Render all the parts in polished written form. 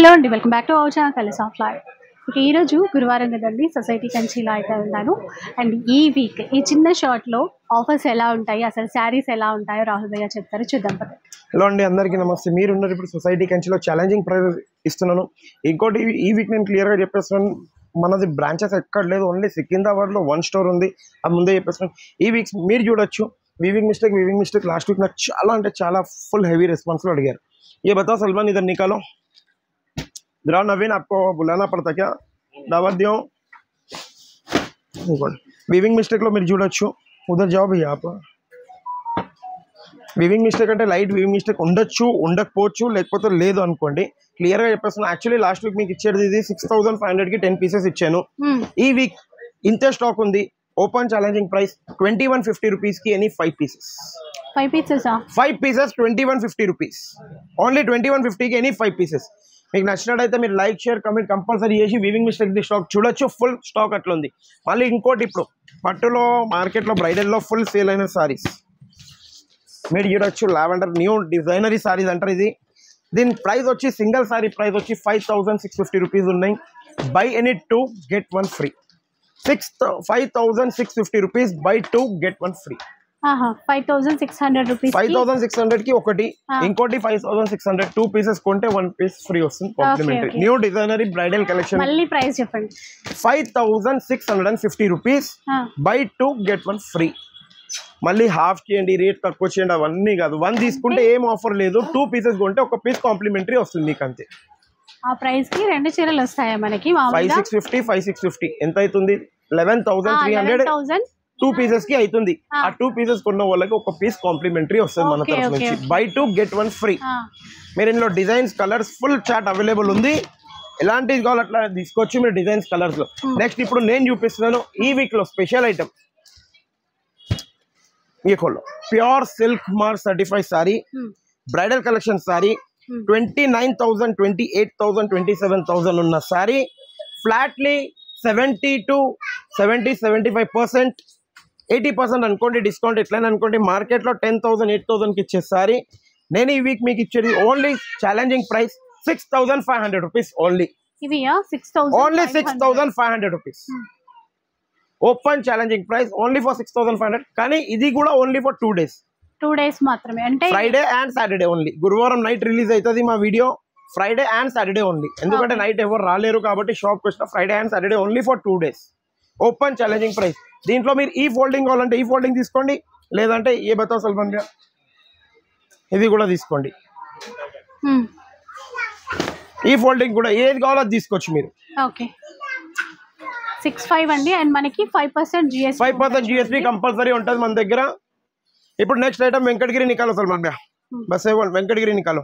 Hello అండి, welcome back to our channel colours of life. ఈరోజు గురువారం కదండి, సొసైటీ కంచిలో అయితే ఉన్నాను. అండ్ ఈ వీక్ ఈ చిన్న షార్ట్లో ఆఫర్స్ ఎలా ఉంటాయి, అసలు శారీస్ ఎలా ఉంటాయో రాహుల్ భయ్య చెప్తారు, చూద్దాం పద. హలో అండి, అందరికీ నమస్తే. మీరున్నారు ఇప్పుడు సొసైటీ కంచిలో ఛాలెంజింగ్ ప్రైస్ ఇస్తున్నాను. ఇంకోటి ఈ వీక్ నేను క్లియర్గా చెప్పేస్తున్నాను, మనది బ్రాంచెస్ ఎక్కడ లేదు, ఓన్లీ సికింద్రాబాద్లో 1 స్టోర్ ఉంది. అది ముందే చెప్పేస్తున్నాను. ఈ వీక్స్ మీరు చూడొచ్చు. వీవింగ్ మిస్టేక్ లాస్ట్ వీక్ నాకు చాలా అంటే చాలా ఫుల్ హెవీ రెస్పాన్స్లో అడిగారు. ये बताओ सलमान, इधर निकालो जरा, नवीन आपको बुलाना पड़ता क्या, दावत दियो. वीविंग मिस्टेक लो మీరు చూడొచ్చు. उधर जाओ भैया आप. వీవింగ్ మిస్టేక్ అంటే లైట్ వీవింగ్ మిస్టేక్ ఉండొచ్చు, ఉండకపోవచ్చు, లేకపోతే లేదు అనుకోండి. క్లియర్గా చెప్పేస్తున్నాను. యాక్చువల్లీ లాస్ట్ వీక్ మీకు ఇచ్చేది ఇది 6500కి 10 పీసెస్ ఇచ్చాను. ఈ వీక్ ఇంతే స్టాక్ ఉంది. ఓపెన్ ఛాలెంజింగ్ ప్రైస్ 2150 రూపీస్కి any 5 pieces. 5 pieces 2150 rupees. Only 2150కి ఎనీ 5 పీసెస్. మీకు నచ్చినట్టయితే మీరు లైక్ షేర్ కమెంట్ కంపల్సరీ చేసి వీవింగ్ మిస్టేక్ స్టాక్ చూడొచ్చు. ఫుల్ స్టాక్ అట్లా ఉంది. మళ్ళీ ఇంకోటి, ఇప్పుడు పట్టులో మార్కెట్లో బ్రైడల్లో ఫుల్ సేల్ అయిన సారీస్ మీరు చూడొచ్చు. లావెండర్ న్యూ డిజైనరీ సారీస్ అంటారు ఇది. దీని ప్రైస్ వచ్చి సింగిల్ సారీ ప్రైస్ వచ్చి 5650 రూపీస్ ఉన్నాయి. Buy any 2 get 1 free. 5650 rupees, buy 2 get 1 free. 5600 rupees. 5600కి ఒకటి, ఇంకోటి 5600 2 పీసెస్ కొంటే 1 పీస్ ఫ్రీ వస్తుంది complimentary. New designer bridal collection. మళ్ళీ ప్రైస్ చెప్పండి. 5650 రూపీస్, బై 2 get 1 ఫ్రీ. మళ్ళీ హాఫ్ చేయండి, రేట్ తక్కువ చేయండి, అవన్నీ కాదు. 1 తీసుకుంటే ఏం ఆఫర్ లేదు. 2 పీసెస్ కొంటే 1 పీస్ కాంప్లిమెంటరీ వస్తుంది మీకు అంతే. ఆ ప్రైస్ కి 2 చీరలు వస్తాయా మనకి? 5650 ఎంత అవుతుంది? 11300 2 పీసెస్ కి అవుతుంది. ఆ 2 పీసెస్ కొన్న వాళ్ళకి 1 పీస్ కాంప్లిమెంటరీ వస్తుంది మన తరఫు నుంచి. By 2 get 1 free. మీరు ఇందులో designs colours full chart available ఉంది. ఎలాంటిది కావాలి అట్లా తీసుకోవచ్చు మీరు డిజైన్స్ కలర్స్ లో. నెక్స్ట్ ఇప్పుడు నేను చూపిస్తున్నాను ఈ వీక్ లో స్పెషల్ ఐటమ్. ये खोलो, pure silk mark certified sari, bridal collection sari. 29,000 28,000 27,000 ఉన్న సారీ ఫ్లాట్లీ 75% 80% అనుకోండి డిస్కౌంట్. ఎట్లయినా అనుకోండి. మార్కెట్లో 10,000 8,000కి ఇచ్చే సారీ నేను ఈ వీక్ మీకు ఇచ్చేది only challenging price 6500 rupees. Only 6500 rupees. Open challenging price only for 6500. కానీ ఇది కూడా ఓన్లీ ఫర్ 2 డేస్. 2 డేస్ మాత్రమే, అంటే ఫ్రైడే అండ్ సాటర్డే ఓన్లీ. గురువారం నైట్ రిలీజ్ అవుతుంది మా video. Friday and Saturday only. ఎందుకంటే నైట్ ఎవరు రాలేరు కాబట్టి షాప్కి వచ్చిన Friday and Saturday only for 2 days. Open challenging price. దీంట్లో మీరు ఈ ఫోల్డింగ్ కావాలంటే ఈ ఫోల్డింగ్ తీసుకోండి, లేదంటే ఏ బతావు సల్మాన్ గా ఇది కూడా తీసుకోండి. ఈ ఫోల్డింగ్ కూడా ఏది కావాలో అది తీసుకోవచ్చు మీరు. ఓకే, 65 అండి. అండ్ మనకి 5% జిఎస్టీ కంపల్సరీ ఉంటుంది మన దగ్గర. ఇప్పుడు next item Venkatagiri Niccolo Salman భయ్యా. బస్ వెంకటగిరి నికాలో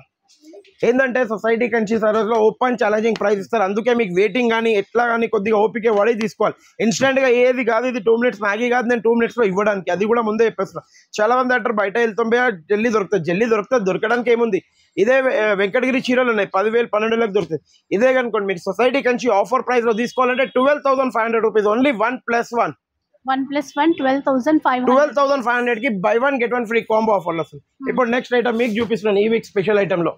ఏంటంటే సొసైటీ కంచి సర్వీస్లో ఓపెన్ ఛాలెంజింగ్ ప్రైస్ ఇస్తారు. అందుకే మీకు వెయిటింగ్ కానీ ఎట్లా కానీ కొద్దిగా ఓపిక పడి తీసుకోవాలి. ఇన్స్టెంట్గా ఏది కాదు. ఇది 2 మినిట్స్ మ్యాగీ కాదు. నేను 2 మినిట్స్లో ఇవ్వడానికి అది కూడా ముందే చెప్పేస్తున్నాను. చాలా మంది అంటారు బయట వెళ్తాం భయ్యా జల్దీ దొరుకుతుంది. దొరకడానికి ఏముంది? ఇదే వెంకటగిరి చీరలు ఉన్నాయి 10,000 12,000 దొరుకుతాయి. ఇదే కనుకోండి మీరు సొసైటీ కంచి ఆఫర్ ప్రైస్లో తీసుకోవాలంటే 12,500 రూపీస్. ఓన్లీ 1+1 12,500కి బై 1 get 1 ఫ్రీ కాంబో ఆఫర్లు వస్తుంది. ఇప్పుడు నెక్స్ట్ ఐటమ్ మీకు చూపిస్తున్నాను ఈ వీక్ స్పెషల్ ఐటమ్ లో.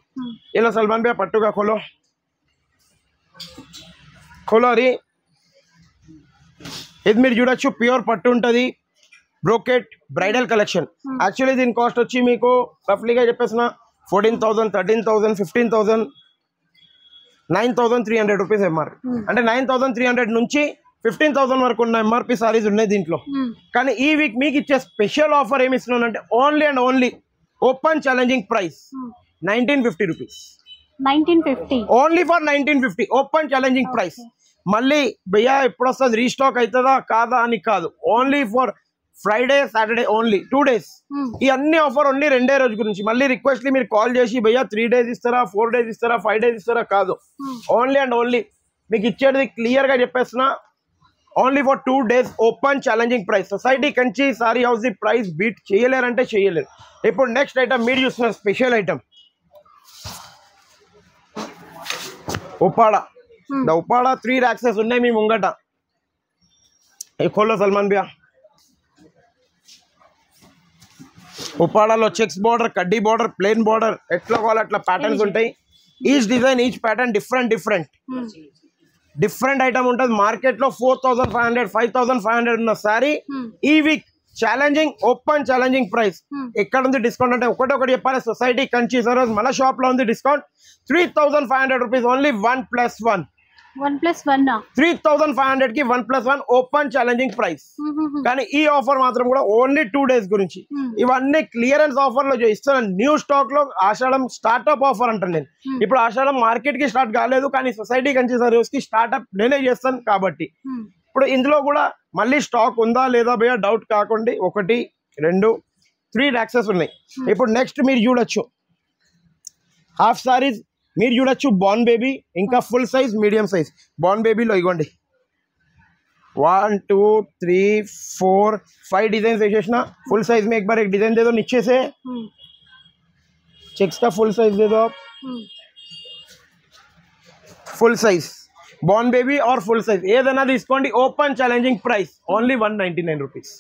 ఇలా సల్మాన్ భయ్యా పట్టుగా ఖోలో అది. ఇది మీరు చూడొచ్చు, ప్యూర్ పట్టు ఉంటుంది. Brocade bridal collection. యాక్చువల్లీ దీని కాస్ట్ వచ్చి మీకు రఫ్లీగా చెప్పేసిన 14,000 13,000 15,000 9,300 రూపీస్ ఎంఆర్. అంటే 9,300 నుంచి 15,000 వరకు ఉన్న ఎంఆర్పి సారీస్ ఉన్నాయి దీంట్లో. కానీ ఈ వీక్ మీకు ఇచ్చే స్పెషల్ ఆఫర్ ఏమి ఇస్తున్నాను అంటే only and only open challenging price 1950 rupees. Only for 1950 open challenging price. మళ్ళీ భయ్యా ఎప్పుడు వస్తుంది, రీస్టాక్ అవుతుందా కాదా అని కాదు. Only for Friday Saturday only 2 days. ఈ అన్ని ఆఫర్ ఓన్లీ 2 రోజు గురించి. మళ్ళీ రిక్వెస్ట్లీ మీరు కాల్ చేసి భయ్యా 3 డేస్ ఇస్తారా 4 డేస్ ఇస్తారా 5 డేస్ ఇస్తారా కాదు. ఓన్లీ అండ్ ఓన్లీ మీకు ఇచ్చేది క్లియర్గా చెప్పేస్తున్నా. Only for 2 days open challenging price. Society Kanchi sari house the price beat చేయలేరంటే చేయలేరు. ఇప్పుడు నెక్స్ట్ ఐటమ్ మీరు చూస్తున్న special item Uppada. Uppada 3 racks ఉన్నాయి మీ ముంగట. ఖోలో సల్మాన్ భయ్యా. ఉప్పాడాలో చెక్స్ బార్డర్, కడ్డీ బార్డర్, ప్లెయిన్ బార్డర్, ఎట్లా కావాలి అట్లా ప్యాటర్న్స్ ఉంటాయి. Each design each pattern different item ఉంటుంది. మార్కెట్ లో 4500 5500 ఉన్న సారీ ఈ week challenging open challenging price. ఎక్కడ ఉంది డిస్కౌంట్ అంటే ఒకటి చెప్పాలి, సొసైటీ కంచి సరోజ్ మన షాప్ లో ఉంది డిస్కౌంట్ 3500 రూపీస్ ఓన్లీ 1+1. 3500 కి 1+1 ఓపెన్ ఛాలెంజింగ్ ప్రైస్. కానీ ఈ ఆఫర్ మాత్రం కూడా ఓన్లీ 2 days గురించి. ఇవన్నీ క్లియరెన్స్ ఆఫర్ లో ఇస్తున్న న్యూ స్టాక్ లో ఆషాఢం స్టార్ట్అప్ ఆఫర్ అంటాను నేను. ఇప్పుడు ఆషాఢం మార్కెట్ కి స్టార్ట్ కాలేదు, కానీ సొసైటీ కంచి సర్వీస్ కి స్టార్ట్అప్ నేనే చేస్తాను కాబట్టి ఇప్పుడు ఇందులో కూడా మళ్ళీ స్టాక్ ఉందా లేదా భయ్యా డౌట్ కాకండి. 1 2 3 ర్యాక్సెస్ ఉన్నాయి. ఇప్పుడు నెక్స్ట్ మీరు చూడొచ్చు హాఫ్ సారీస్, మీరు చూడొచ్చు బార్న్ బేబీ, ఇంకా full size medium size. Born బేబీలో ఇగోండి 1 2 3 4 5 डिजाइन వేసేసిన. फुल साइज में एक बार एक डिजाइन दे दो नीचे से, चेक्स का फुल साइज दे दो आप. फुल साइज बॉर्न बेबी और फुल साइज ఏదైనా తీసుకోండి. Open challenging price only 199 rupees.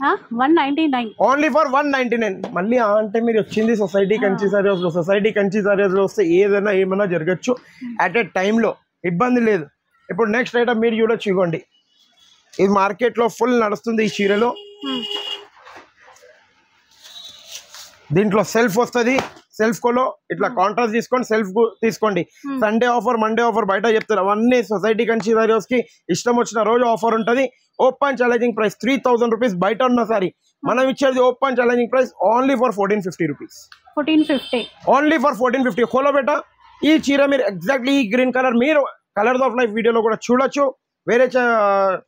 199 only for 199. మళ్ళీ అంటే మీరు వచ్చింది సొసైటీ కంచి సర్వీస్ లో. సొసైటీ కంచి సర్వీస్ లో వస్తే ఏమైనా జరగచ్చు అట్ ఏ టైంలో, ఇబ్బంది లేదు. ఇప్పుడు నెక్స్ట్ ఐటమ్ మీరు చూడొచ్చు ఇవ్వండి, ఇది మార్కెట్ లో ఫుల్ నడుస్తుంది ఈ చీరలో. దీంట్లో సెల్ఫ్ వస్తుంది, సెల్ఫ్ కోలో ఇట్లా కాంట్రాస్ట్ తీసుకోండి, సెల్ఫ్ తీసుకోండి. సండే ఆఫర్ మండే ఆఫర్ బయట చెప్తారు, అవన్నీ సొసైటీ కంచి సర్వీస్ కి ఇష్టం వచ్చిన రోజు ఆఫర్ ఉంటుంది. ఓపెన్ ఛాలెంజింగ్ ప్రైస్ 3000 రూపీస్ బయట ఉన్న సారీ మనం ఇచ్చేది open challenging price only for 1450 rupees. 1450 only for 1450. కోలో బేటా ఈ చీర మీరు ఎగ్జాక్ట్లీ ఈ గ్రీన్ కలర్ మీరు కలర్స్ ఆఫ్ లైఫ్ వీడియోలో కూడా చూడొచ్చు. వేరే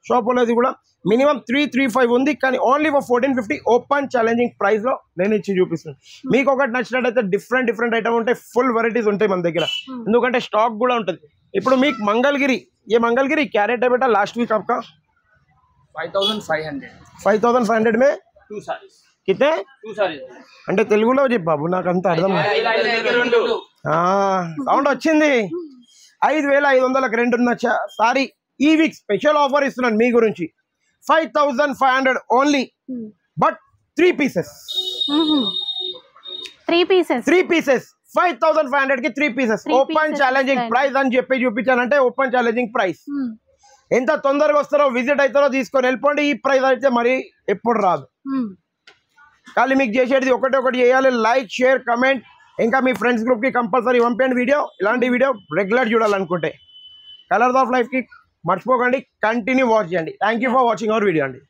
షాప్ అనేది కూడా మినిమం 335 ఉంది, కానీ only for 1450 open challenging price లో నేను ఇచ్చి చూపిస్తాను. మీకు ఒకటి నచ్చినట్టయితే డిఫరెంట్ ఐటమ్ ఉంటాయి, ఫుల్ వెరైటీస్ ఉంటాయి మన దగ్గర, ఎందుకంటే స్టాక్ కూడా ఉంటుంది. ఇప్పుడు మీకు మంగళగిరి ఏ మంగళగిరి క్యారెట్ है बेटा लास्ट वीक आपका 5500 में 2 sarees कितने 2 sarees అంటే తెలుగులో చెప్పు బాబు, నాకు అంత అర్థం సౌండ్ వచ్చింది. 5500కి రెండు ఉన్న సారీ ఈ వీక్ స్పెషల్ ఆఫర్ ఇస్తున్నాను మీ గురించి 5500 ఓన్లీ, బట్ 3 pieces 3 pieces 5500 కి 3 pieces ఓపెన్ ఛాలెంజింగ్ ప్రైస్ అని చెప్పి చూపించానంటే ఓపెన్ ఛాలెంజింగ్ ప్రైస్. ఎంత తొందరగా వస్తారో విజిట్ అవుతారో తీసుకొని వెళ్ళిపోండి. ఈ ప్రైస్ అయితే మరి ఎప్పుడు రాదు. కానీ మీకు చేసేది ఒకటి చేయాలి, లైక్ షేర్ కమెంట్, ఇంకా మీ ఫ్రెండ్స్ గ్రూప్ కి కంపల్సరీ పంపండి వీడియో. ఇలాంటి వీడియో రెగ్యులర్ చూడాలనుకుంటే కలర్స్ ఆఫ్ లైఫ్ కి మర్చిపోకండి, కంటిన్యూ వాచ్ చేయండి. Thank you for watching our video అండి.